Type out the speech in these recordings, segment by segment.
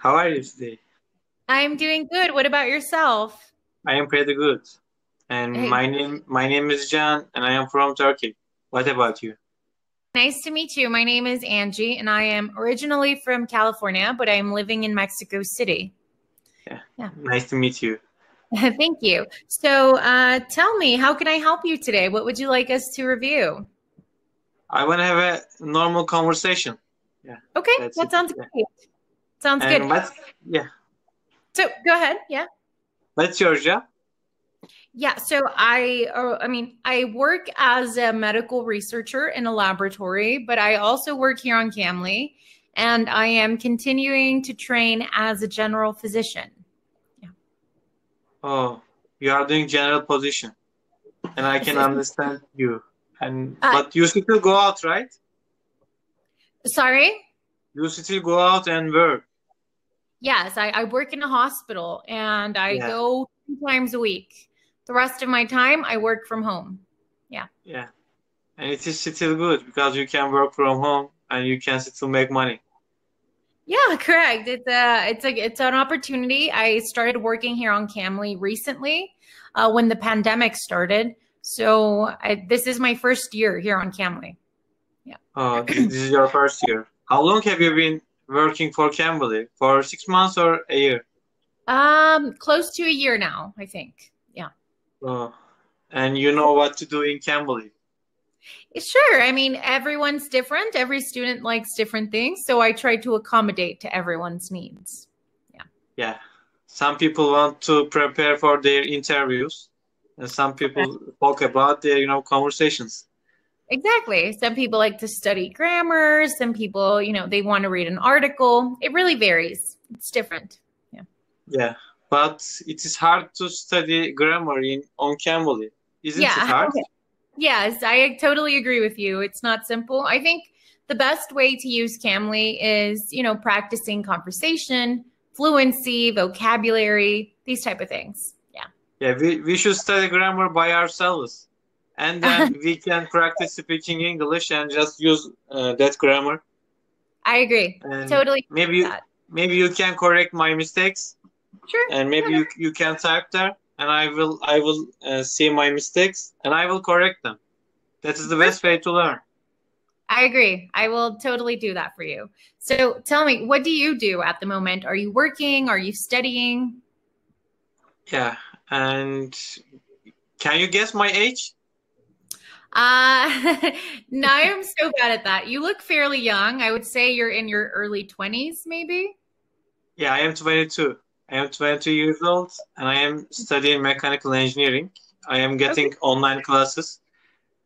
How are you today? I'm doing good. What about yourself? I am pretty good. And Hey, my name is John, and I am from Turkey. What about you? nice to meet you. My name is Angie, and I am originally from California, but I'm living in Mexico City. Yeah, Yeah. nice to meet you. Thank you. So, tell me, how can I help you today? What would you like us to review? I want to have a normal conversation. Yeah, Okay, that's that it. sounds Yeah. great. Sounds good. And yeah, So, go ahead. Yeah. what's your job? Yeah, so I work as a medical researcher in a laboratory, but I also work here on Cambly, and I am continuing to train as a general physician. Yeah. Oh, you are doing general position, and I can understand you. And Uh, but you still go out, right? Sorry? You still go out and work. Yes, I work in a hospital and I Yeah, go 2 times a week. The rest of my time, I work from home. Yeah. yeah. And it is still good because you can work from home and you can still make money. Yeah, correct. It's an opportunity. I started working here on Cambly recently, when the pandemic started. So this is my first year here on Cambly. Yeah. Oh, this is your first year. How long have you been working for Cambly? For 6 months or a year? Close to a year now, I think. Yeah. Oh, and you know what to do in Cambly. Sure. I mean, everyone's different. Every student likes different things. So I try to accommodate to everyone's needs. Yeah. Yeah. Some people want to prepare for their interviews, and some people talk about their, conversations. Exactly. Some people like to study grammar. Some people, they want to read an article. It really varies. It's different. Yeah. Yeah. But it is hard to study grammar on Cambly. Isn't it Yeah. hard? Yes, I totally agree with you. It's not simple. I think the best way to use Cambly is, practicing conversation, fluency, vocabulary, these type of things. Yeah. Yeah, we should study grammar by ourselves. And then we can practice speaking English and just use that grammar. I agree. And Totally agree maybe with that. maybe you can correct my mistakes, Sure. and maybe you can type there, and I will see my mistakes, and I will correct them. That is the best way to learn. I agree. I will totally do that for you. So tell me, what do you do at the moment? Are you working? Are you studying? Yeah, and can you guess my age? No, I'm so bad at that. You look fairly young. I would say you're in your early 20s, maybe. Yeah, I am 22. I am 22 years old, and I am studying mechanical engineering. I am Okay. getting online classes,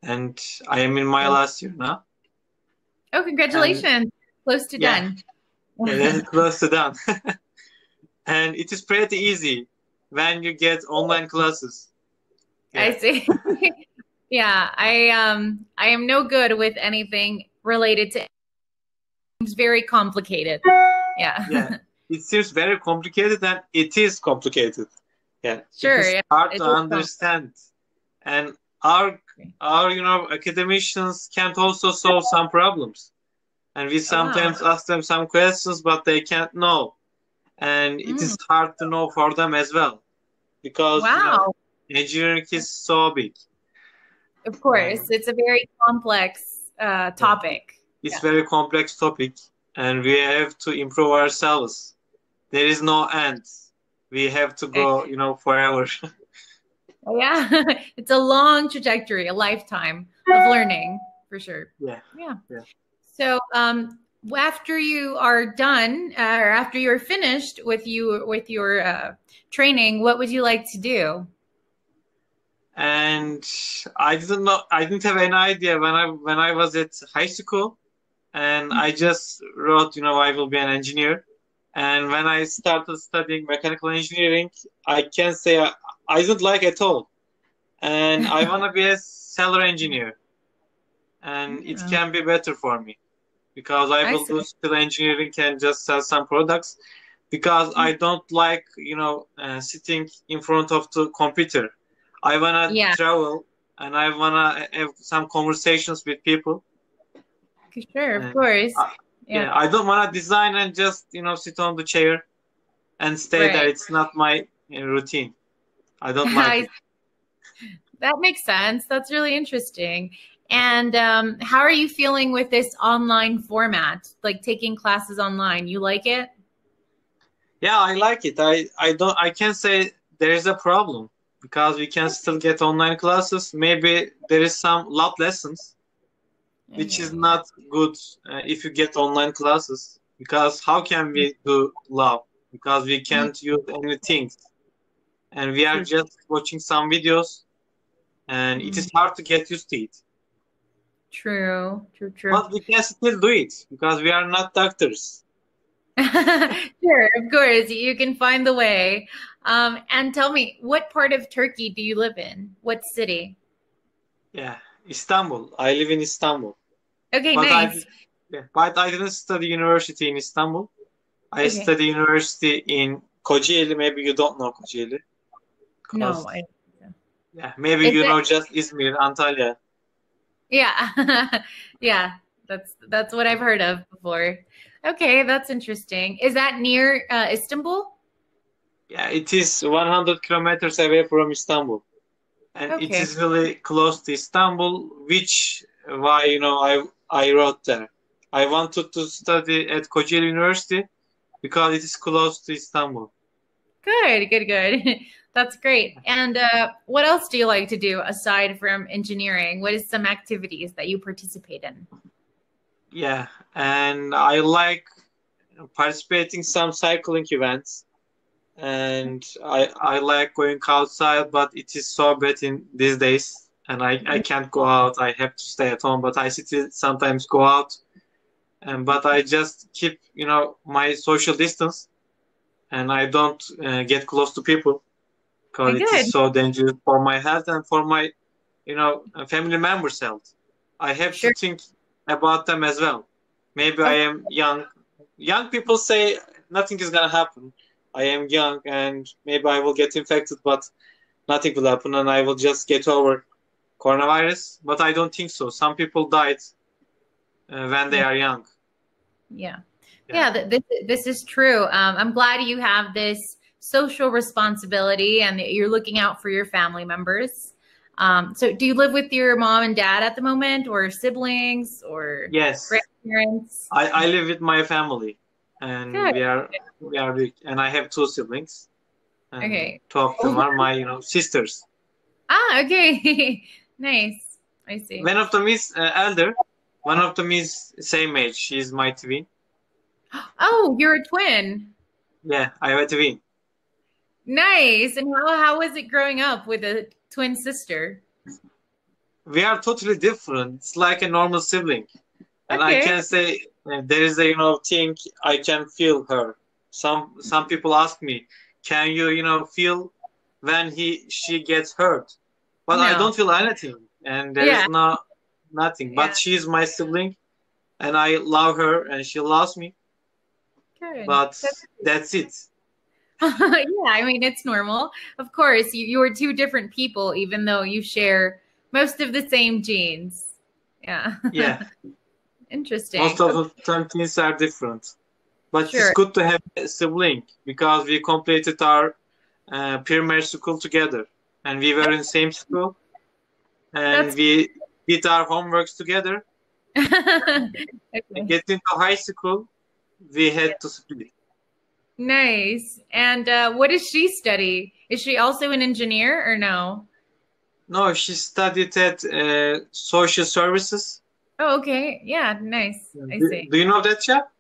and I am in my last year now. Oh, And congratulations. Close to yeah, done. yeah, that's close to done. And it is pretty easy when you get online classes. I Yeah, see. Yeah, I am no good with anything related to it's very complicated. Yeah. yeah. It seems very complicated, and it is complicated. Yeah, it Sure. is Yeah. hard It to is understand. And our academicians can't also solve some problems. And we Oh, wow. sometimes ask them some questions, but they can't know. And it Mm, is hard to know for them as well, because wow. engineering is so big. Of course. And It's a very complex yeah, topic. it's Yeah. very complex topic, and we have to improve ourselves. There is no end. We have to Eh, go, forever. Yeah. It's a long trajectory, a lifetime of learning for sure. Yeah, Yeah. yeah. So, after you are done, or after you're finished with your training, what would you like to do? And I didn't know. I didn't have any idea when I was at high school, and I just wrote, I will be an engineer. And when I started studying mechanical engineering, I can say I didn't like at all. And I want to be a seller engineer, and it Yeah, can be better for me because I I will see. do still engineering and just sell some products because I don't like, sitting in front of the computer. I want to Yeah, travel and I want to have some conversations with people. sure, of And course. I, Yeah, I don't want to design and just, sit on the chair and stay there. It's not my routine. I don't like it. That makes sense. That's really interesting. And how are you feeling with this online format, like taking classes online? You like it? Yeah, I like it. I can't say there is a problem because we can still get online classes. Maybe there is some lab lessons, which is not good if you get online classes, because how can we do lab? Because we can't use anything. And we are just watching some videos, and it is hard to get used to it. True. But we can still do it because we are not doctors. Sure, of course. You can find the way. And tell me, what part of Turkey do you live in? What city? Yeah, Istanbul. I live in Istanbul. Okay, nice. But I didn't study university in Istanbul. I study university in Kocaeli. Maybe you don't know Kocaeli. No. Yeah, maybe you know just İzmir, Antalya. Yeah. Yeah, that's what I've heard of before. Okay, that's interesting. Is that near Istanbul? Yeah, it is 100 kilometers away from Istanbul. And it is really close to Istanbul, which why, I wrote there. I wanted to study at Kocaeli University because it is close to Istanbul. Good. That's great. And what else do you like to do aside from engineering? What is some activities that you participate in? Yeah, and I like participating some cycling events, and I like going outside, but it is so bad in these days, and I can't go out. I have to stay at home, but I still sometimes go out, but I just keep my social distance, and I don't get close to people because it is so dangerous for my health and for my family members' health. I have to think about them as well. Maybe I am young. Young people say nothing is gonna happen. I am young and maybe I will get infected, but nothing will happen and I will just get over coronavirus. But I don't think so. Some people died when they are young. Yeah, this is true. I'm glad you have this social responsibility and that you're looking out for your family members. So do you live with your mom and dad at the moment, or siblings, or grandparents? I live with my family, and we are big, and I have 2 siblings. And 2 of them are my sisters. Okay. Nice. I see. One of them is elder. One of them is same age. She's my twin. Oh, you're a twin. Yeah, I have a twin. Nice. And how was it growing up with a twin sister? We are totally different. It's like a normal sibling. And I can say there is a thing I can feel her. Some people ask me, can you feel when she gets hurt? But I don't feel anything, and there is nothing. But she's my sibling, and I love her, and she loves me. Good. But that's it. Yeah, I mean, it's normal. Of course, you are 2 different people, even though you share most of the same genes. Yeah. Yeah. Interesting. Most of the time, things are different. But it's good to have a sibling because we completed our primary school together. And we were in the same school. And we did our homeworks together. And getting to high school, we had to split. Nice. And what does she study? Is she also an engineer or no? No, she studied at social services. Oh, okay. Yeah, nice. I see. Do you know that, Chap?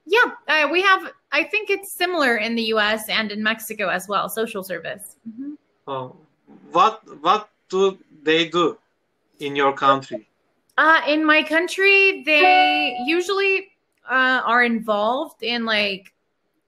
Yeah, we have, I think it's similar in the US and in Mexico as well, social service. Mm-hmm. Oh, what do they do in your country? In my country, they usually are involved in, like,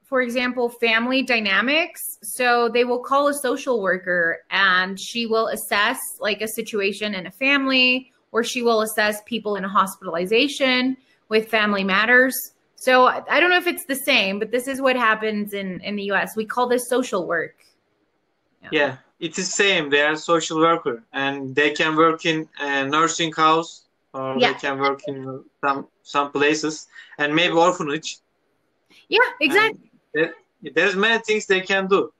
for example, family dynamics. So they will call a social worker and she will assess like a situation in a family, or she will assess people in a hospitalization with family matters. So I don't know if it's the same, but this is what happens in the US. We call this social work. Yeah, it's the same. They are social worker and they can work in a nursing house or Yeah. they can work in some places, and maybe orphanage. Yeah, exactly. And there's many things they can do.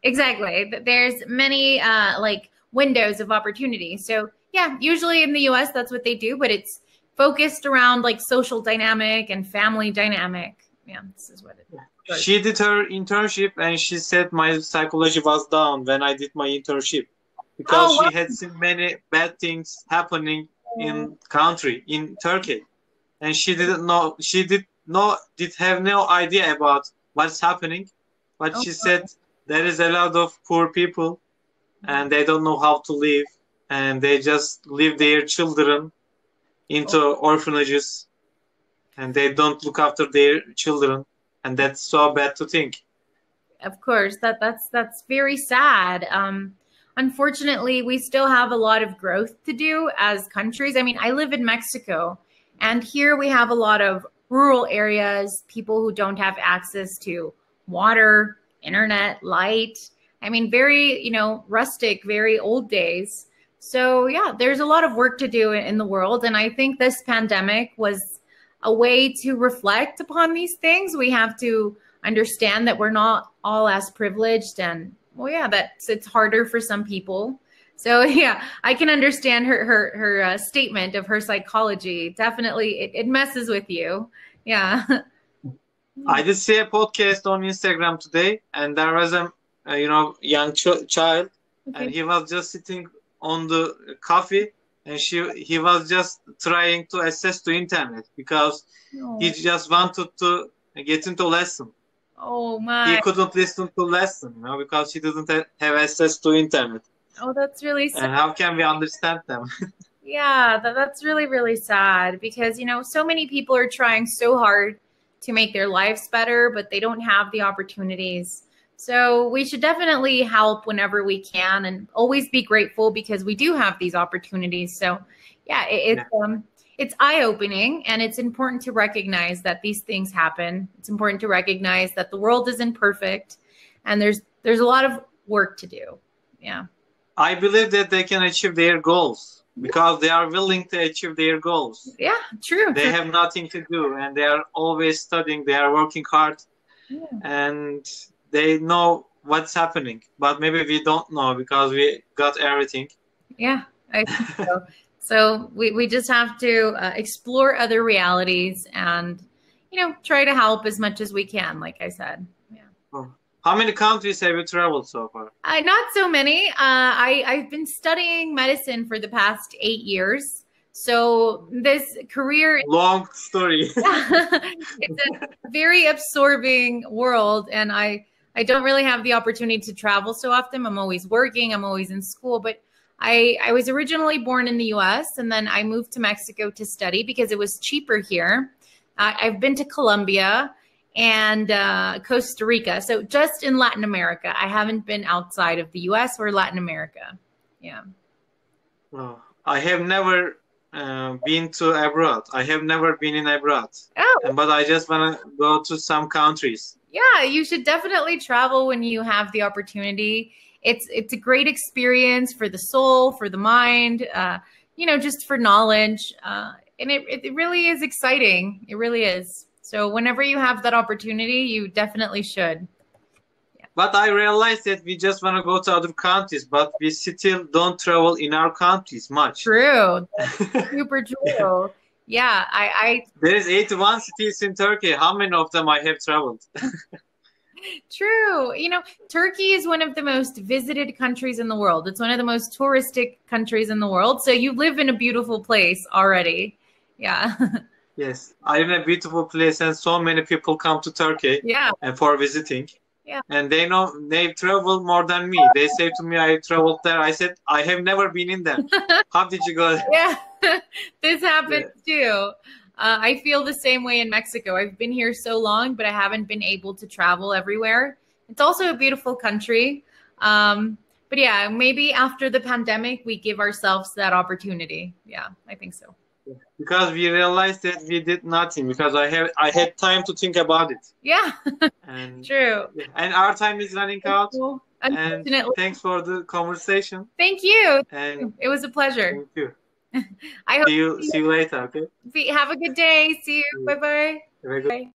Exactly. There's many like windows of opportunity. So yeah, usually in the US, that's what they do, but it's focused around like social dynamic and family dynamic. Yeah, this is what it is. She did her internship and she said my psychology was down when I did my internship because she had seen many bad things happening in Turkey, and she didn't know. She did have no idea about what's happening, but she said there is a lot of poor people and they don't know how to live, and they just leave their children into orphanages, and they don't look after their children, and that's so bad to think. Of course, that's very sad. Unfortunately, we still have a lot of growth to do as countries. I mean, I live in Mexico, and here we have a lot of rural areas, people who don't have access to water, internet, light. I mean, very, rustic, very old days. So yeah, there's a lot of work to do in the world. And I think this pandemic was a way to reflect upon these things. We have to understand that we're not all as privileged, and it's harder for some people. So yeah, I can understand her statement of her psychology. Definitely, it messes with you. Yeah. I did see a podcast on Instagram today, and there was a young child, and he was just sitting on the coffee, and he was just trying to access to internet because he just wanted to get into lesson. Oh my! He couldn't listen to lesson, because he didn't have access to internet. Oh, that's really sad. And how can we understand them? Yeah, that's really, really sad because, so many people are trying so hard to make their lives better, but they don't have the opportunities. So we should definitely help whenever we can and always be grateful because we do have these opportunities. So yeah, it's eye-opening, and it's important to recognize that these things happen. It's important to recognize that the world isn't perfect, and there's a lot of work to do. Yeah. I believe that they can achieve their goals because they are willing to achieve their goals. Yeah, true. They have nothing to do, and they are always studying. They are working hard, and they know what's happening. But maybe we don't know because we got everything. Yeah, I think so. So we just have to explore other realities and, try to help as much as we can, like I said. Yeah. Oh. How many countries have you traveled so far? Not so many. I've been studying medicine for the past 8 years. So this career... Long story. It's a very absorbing world, and I don't really have the opportunity to travel so often. I'm always working. I'm always in school. But I was originally born in the US, and then I moved to Mexico to study because it was cheaper here. I've been to Colombia and Costa Rica. So just in Latin America. I haven't been outside of the US or Latin America. Yeah. Oh, I have never been to abroad. I have never been in abroad. Oh. But I just want to go to some countries. Yeah, you should definitely travel when you have the opportunity. It's a great experience for the soul, for the mind, just for knowledge. And it really is exciting. It really is. So whenever you have that opportunity, you definitely should. Yeah. But I realized that we just want to go to other countries, but we still don't travel in our countries much. True. That's super true. Yeah. There is 81 cities in Turkey. How many of them I have traveled? True. Turkey is one of the most visited countries in the world. It's one of the most touristic countries in the world. So you live in a beautiful place already. Yeah. Yes, I live in a beautiful place, and so many people come to Turkey for visiting. Yeah. And they travel more than me. They say to me, I traveled there. I said, I have never been in there. How did you go? Yeah, this happens too. I feel the same way in Mexico. I've been here so long, but I haven't been able to travel everywhere. It's also a beautiful country. But yeah, maybe after the pandemic, we give ourselves that opportunity. Yeah, I think so. Because we realized that we did nothing because I had time to think about it. Yeah, and, true. And our time is running out. Cool. And thanks for the conversation. Thank you. And it was a pleasure. Thank you. I hope See you later. Okay. have a good day. See you. Bye bye. Very good. Bye.